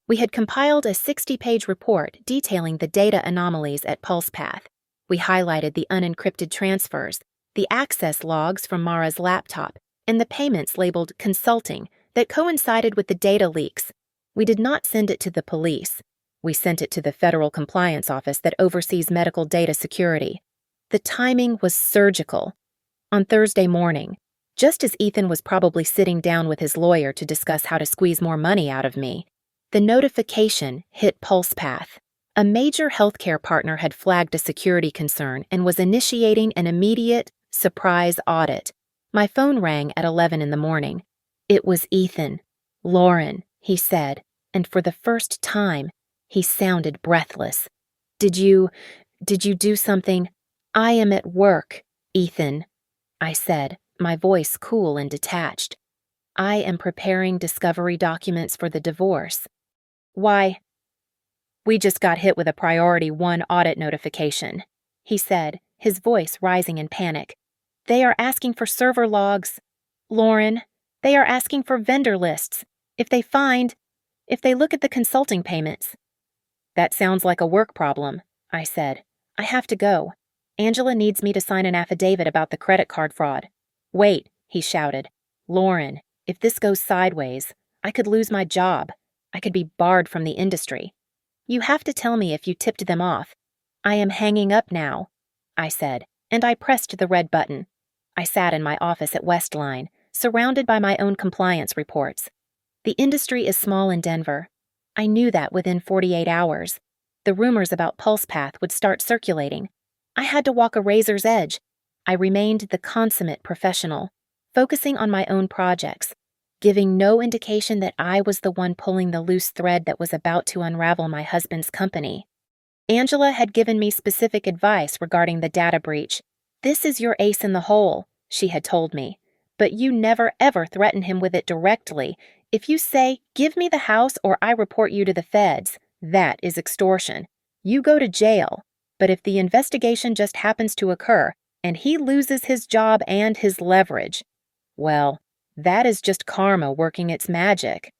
We had compiled a 60-page report detailing the data anomalies at PulsePath. We highlighted the unencrypted transfers, the access logs from Mara's laptop, and the payments labeled consulting that coincided with the data leaks. We did not send it to the police. We sent it to the Federal Compliance Office that oversees medical data security. The timing was surgical. On Thursday morning, just as Ethan was probably sitting down with his lawyer to discuss how to squeeze more money out of me, the notification hit PulsePath. A major healthcare partner had flagged a security concern and was initiating an immediate, surprise audit. My phone rang at 11 in the morning. It was Ethan. "Lauren," he said, and for the first time, he sounded breathless. Did you do something?" "I am at work, Ethan," I said, my voice cool and detached. "I am preparing discovery documents for the divorce." "Why?" "We just got hit with a Priority 1 audit notification," he said, his voice rising in panic. "They are asking for server logs. Lauren, they are asking for vendor lists. If they look at the consulting payments." "That sounds like a work problem," I said. "I have to go. Angela needs me to sign an affidavit about the credit card fraud." "Wait," he shouted. "Lauren, if this goes sideways, I could lose my job. I could be barred from the industry. You have to tell me if you tipped them off." "I am hanging up now," I said, and I pressed the red button. I sat in my office at Westline, surrounded by my own compliance reports. The industry is small in Denver. I knew that within 48 hours. The rumors about PulsePath would start circulating. I had to walk a razor's edge. I remained the consummate professional, focusing on my own projects, giving no indication that I was the one pulling the loose thread that was about to unravel my husband's company. Angela had given me specific advice regarding the data breach. "This is your ace in the hole," she had told me. But you never ever threaten him with it directly. If you say, "Give me the house or I report you to the feds," that is extortion. You go to jail. But if the investigation just happens to occur and he loses his job and his leverage, well, that is just karma working its magic.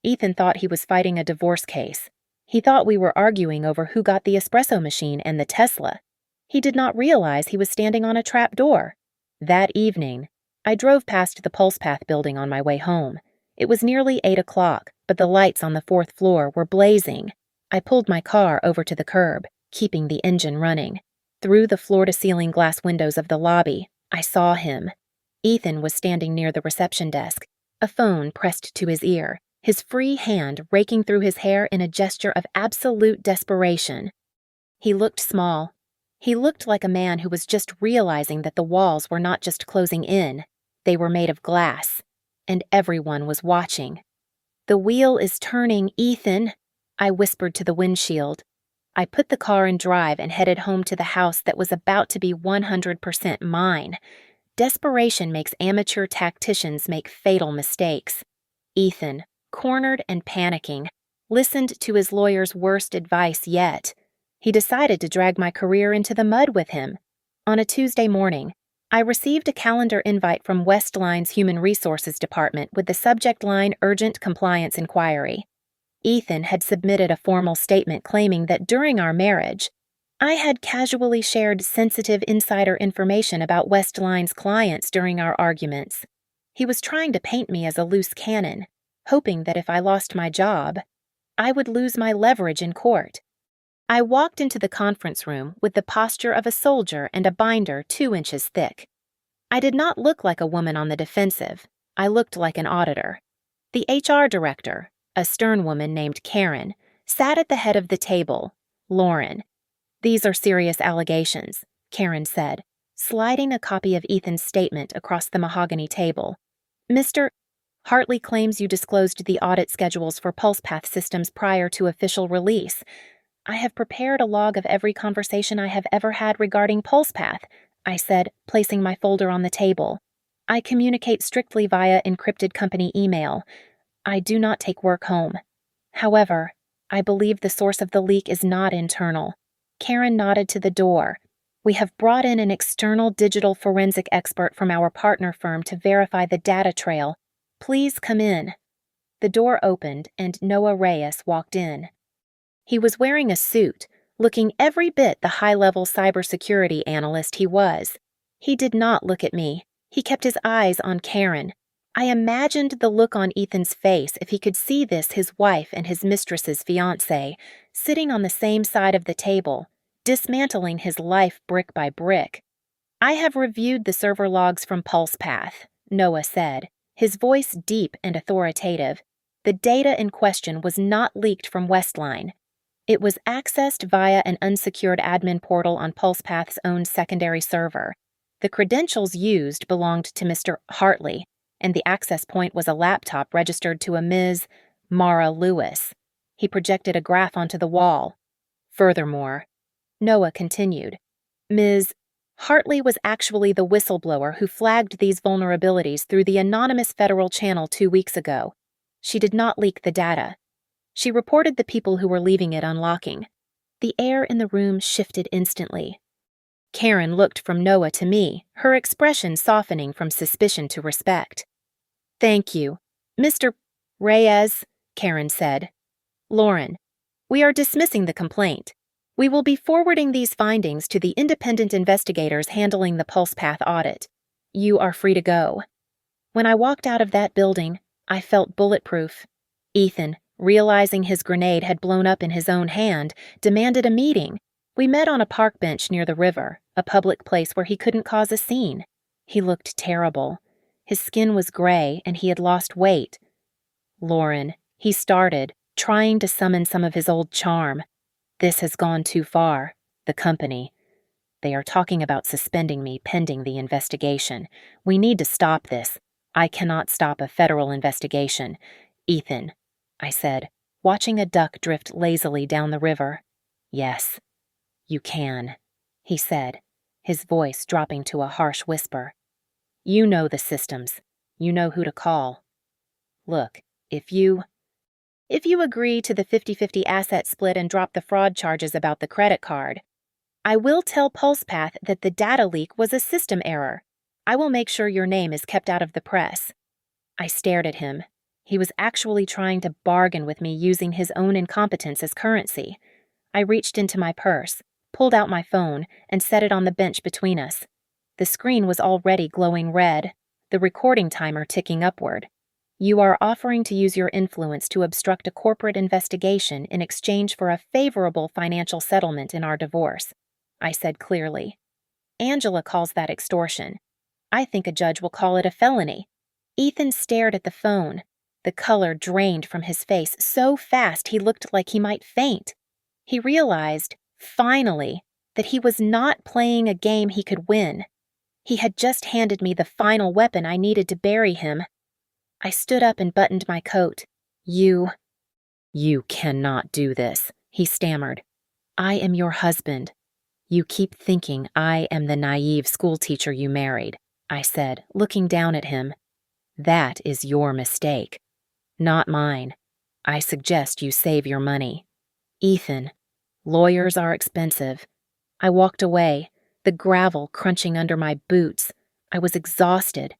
Ethan thought he was fighting a divorce case. He thought we were arguing over who got the espresso machine and the Tesla. He did not realize he was standing on a trap door. That evening, I drove past the PulsePath building on my way home. It was nearly 8 o'clock, but the lights on the 4th floor were blazing. I pulled my car over to the curb, keeping the engine running. Through the floor-to-ceiling glass windows of the lobby, I saw him. Ethan was standing near the reception desk, a phone pressed to his ear, his free hand raking through his hair in a gesture of absolute desperation. He looked small. He looked like a man who was just realizing that the walls were not just closing in, they were made of glass, and everyone was watching. "The wheel is turning, Ethan," I whispered to the windshield. I put the car in drive and headed home to the house that was about to be 100% mine. Desperation makes amateur tacticians make fatal mistakes. Ethan, cornered and panicking, listened to his lawyer's worst advice yet. He decided to drag my career into the mud with him. On a Tuesday morning, I received a calendar invite from Westline's Human Resources Department with the subject line Urgent Compliance Inquiry. Ethan had submitted a formal statement claiming that during our marriage, I had casually shared sensitive insider information about Westline's clients during our arguments. He was trying to paint me as a loose cannon, hoping that if I lost my job, I would lose my leverage in court. I walked into the conference room with the posture of a soldier and a binder 2 inches thick. I did not look like a woman on the defensive. I looked like an auditor. The HR director, a stern woman named Karen, sat at the head of the table. "Lauren, these are serious allegations," Karen said, sliding a copy of Ethan's statement across the mahogany table. "Mr. Hartley claims you disclosed the audit schedules for PulsePath systems prior to official release. I have prepared a log of every conversation I have ever had regarding PulsePath," I said, placing my folder on the table. "I communicate strictly via encrypted company email. I do not take work home. However, I believe the source of the leak is not internal." Karen nodded to the door. "We have brought in an external digital forensic expert from our partner firm to verify the data trail. Please come in." The door opened and Noah Reyes walked in. He was wearing a suit, looking every bit the high-level cybersecurity analyst he was. He did not look at me. He kept his eyes on Karen. I imagined the look on Ethan's face if he could see this his wife and his mistress's fiancé, sitting on the same side of the table, dismantling his life brick by brick. "I have reviewed the server logs from PulsePath," Noah said, his voice deep and authoritative. The data in question was not leaked from Westline. It was accessed via an unsecured admin portal on PulsePath's own secondary server. The credentials used belonged to Mr. Hartley, and the access point was a laptop registered to a Ms. Mara Lewis. He projected a graph onto the wall. "Furthermore," Noah continued, "Ms. Hartley was actually the whistleblower who flagged these vulnerabilities through the anonymous federal channel 2 weeks ago. She did not leak the data. She reported the people who were leaving it unlocking." The air in the room shifted instantly. Karen looked from Noah to me, her expression softening from suspicion to respect. "Thank you, Mr. Reyes," Karen said. "Lauren, we are dismissing the complaint. We will be forwarding these findings to the independent investigators handling the PulsePath audit. You are free to go." When I walked out of that building, I felt bulletproof. Ethan, realizing his grenade had blown up in his own hand, demanded a meeting. We met on a park bench near the river, a public place where he couldn't cause a scene. He looked terrible. His skin was gray and he had lost weight. "Lauren," he started, trying to summon some of his old charm. "This has gone too far. The company. They are talking about suspending me pending the investigation. We need to stop this. I cannot stop a federal investigation. Ethan," I said, watching a duck drift lazily down the river. "Yes, you can," he said, his voice dropping to a harsh whisper. You know the systems. You know who to call. Look, if you agree to the 50-50 asset split and drop the fraud charges about the credit card, I will tell PulsePath that the data leak was a system error. I will make sure your name is kept out of the press. I stared at him. He was actually trying to bargain with me using his own incompetence as currency. I reached into my purse, pulled out my phone, and set it on the bench between us. The screen was already glowing red, the recording timer ticking upward. You are offering to use your influence to obstruct a corporate investigation in exchange for a favorable financial settlement in our divorce, I said clearly. Angela calls that extortion. I think a judge will call it a felony. Ethan stared at the phone. The color drained from his face so fast he looked like he might faint. He realized, finally, that he was not playing a game he could win. He had just handed me the final weapon I needed to bury him. I stood up and buttoned my coat. You cannot do this, he stammered. I am your husband. You keep thinking I am the naive schoolteacher you married, I said, looking down at him. That is your mistake, not mine. I suggest you save your money. Ethan, lawyers are expensive. I walked away, the gravel crunching under my boots. I was exhausted.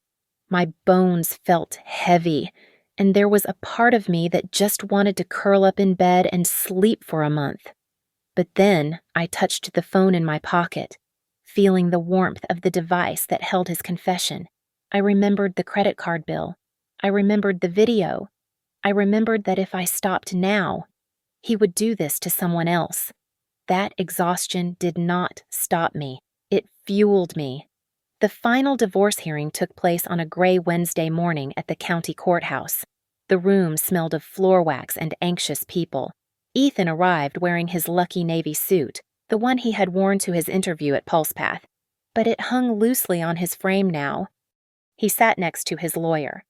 My bones felt heavy, and there was a part of me that just wanted to curl up in bed and sleep for a month. But then I touched the phone in my pocket, feeling the warmth of the device that held his confession. I remembered the credit card bill. I remembered the video. I remembered that if I stopped now, he would do this to someone else. That exhaustion did not stop me. It fueled me. The final divorce hearing took place on a gray Wednesday morning at the county courthouse. The room smelled of floor wax and anxious people. Ethan arrived wearing his lucky navy suit, the one he had worn to his interview at PulsePath, but it hung loosely on his frame now. He sat next to his lawyer,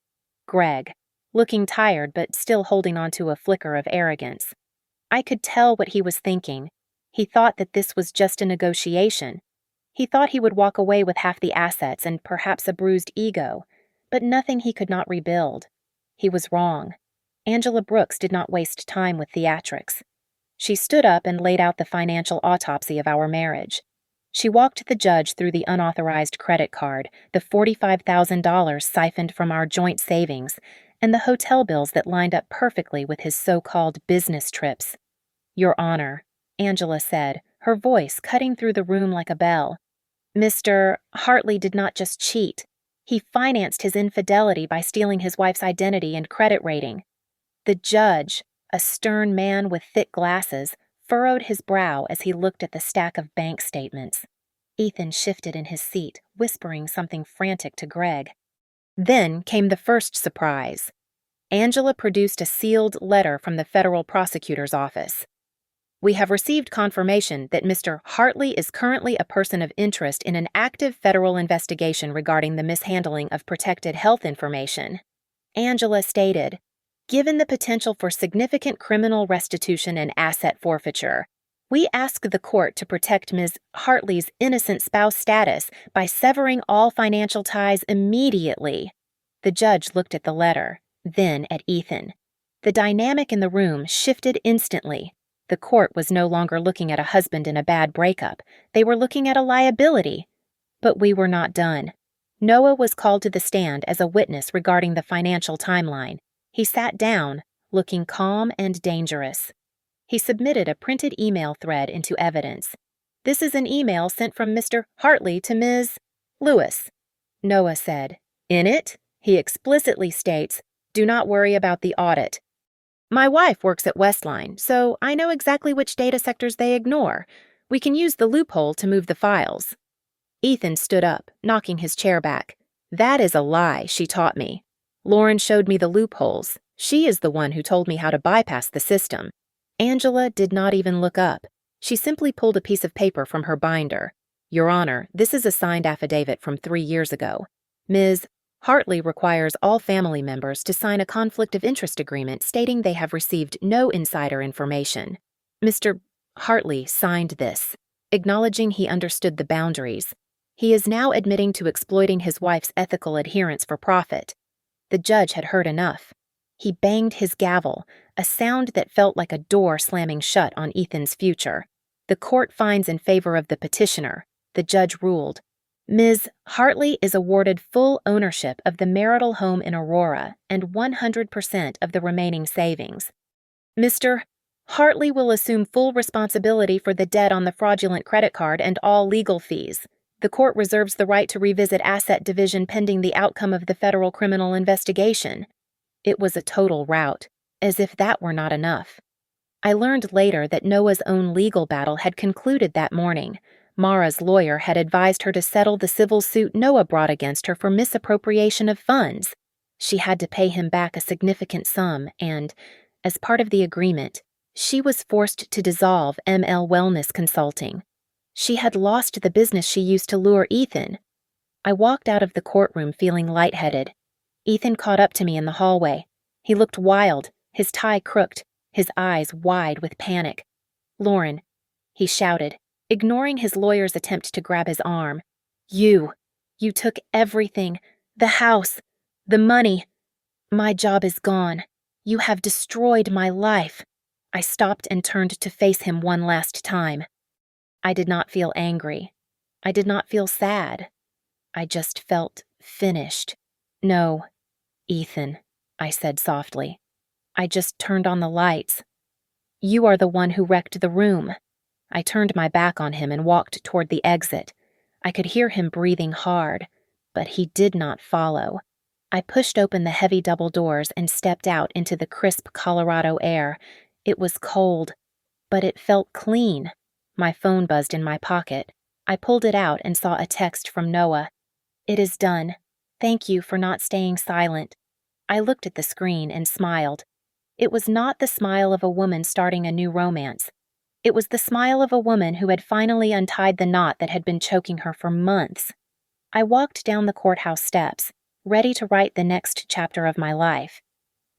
Greg, looking tired but still holding on to a flicker of arrogance. I could tell what he was thinking. He thought that this was just a negotiation. He thought he would walk away with half the assets and perhaps a bruised ego, but nothing he could not rebuild. He was wrong. Angela Brooks did not waste time with theatrics. She stood up and laid out the financial autopsy of our marriage. She walked the judge through the unauthorized credit card, the $45,000 siphoned from our joint savings, and the hotel bills that lined up perfectly with his so-called business trips. Your Honor, Angela said, her voice cutting through the room like a bell. Mr. Hartley did not just cheat. He financed his infidelity by stealing his wife's identity and credit rating. The judge, a stern man with thick glasses, furrowed his brow as he looked at the stack of bank statements. Ethan shifted in his seat, whispering something frantic to Greg. Then came the first surprise. Angela produced a sealed letter from the federal prosecutor's office. We have received confirmation that Mr. Hartley is currently a person of interest in an active federal investigation regarding the mishandling of protected health information. Angela stated, given the potential for significant criminal restitution and asset forfeiture, we ask the court to protect Ms. Hartley's innocent spouse status by severing all financial ties immediately. The judge looked at the letter, then at Ethan. The dynamic in the room shifted instantly. The court was no longer looking at a husband in a bad breakup. They were looking at a liability. But we were not done. Noah was called to the stand as a witness regarding the financial timeline. He sat down, looking calm and dangerous. He submitted a printed email thread into evidence. This is an email sent from Mr. Hartley to Ms. Lewis, Noah said. In it, he explicitly states, do not worry about the audit. My wife works at Westline, so I know exactly which data sectors they ignore. We can use the loophole to move the files. Ethan stood up, knocking his chair back. That is a lie, she taught me. Lauren showed me the loopholes. She is the one who told me how to bypass the system. Angela did not even look up. She simply pulled a piece of paper from her binder. Your Honor, this is a signed affidavit from 3 years ago. Ms. Hartley requires all family members to sign a conflict of interest agreement stating they have received no insider information. Mr. Hartley signed this, acknowledging he understood the boundaries. He is now admitting to exploiting his wife's ethical adherence for profit. The judge had heard enough. He banged his gavel, a sound that felt like a door slamming shut on Ethan's future. The court finds in favor of the petitioner. The judge ruled. Ms. Hartley is awarded full ownership of the marital home in Aurora and 100% of the remaining savings. Mr. Hartley will assume full responsibility for the debt on the fraudulent credit card and all legal fees. The court reserves the right to revisit asset division pending the outcome of the federal criminal investigation. It was a total rout, as if that were not enough. I learned later that Noah's own legal battle had concluded that morning. Mara's lawyer had advised her to settle the civil suit Noah brought against her for misappropriation of funds. She had to pay him back a significant sum and, as part of the agreement, she was forced to dissolve ML Wellness Consulting. She had lost the business she used to lure Ethan. I walked out of the courtroom feeling lightheaded. Ethan caught up to me in the hallway. He looked wild, his tie crooked, his eyes wide with panic. "Lauren," he shouted, ignoring his lawyer's attempt to grab his arm. You took everything, the house, the money. My job is gone. You have destroyed my life." I stopped and turned to face him one last time. I did not feel angry. I did not feel sad. I just felt finished. "No, Ethan," I said softly. "I just turned on the lights. You are the one who wrecked the room." I turned my back on him and walked toward the exit. I could hear him breathing hard, but he did not follow. I pushed open the heavy double doors and stepped out into the crisp Colorado air. It was cold, but it felt clean. My phone buzzed in my pocket. I pulled it out and saw a text from Noah. "It is done. Thank you for not staying silent." I looked at the screen and smiled. It was not the smile of a woman starting a new romance. It was the smile of a woman who had finally untied the knot that had been choking her for months. I walked down the courthouse steps, ready to write the next chapter of my life.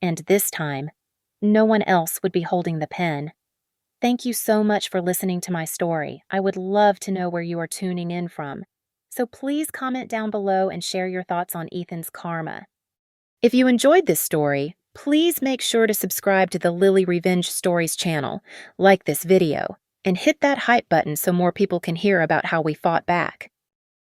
And this time, no one else would be holding the pen. Thank you so much for listening to my story. I would love to know where you are tuning in from. So please comment down below and share your thoughts on Ethan's karma. If you enjoyed this story, please make sure to subscribe to the Lily Revenge Stories channel, like this video, and hit that hype button so more people can hear about how we fought back.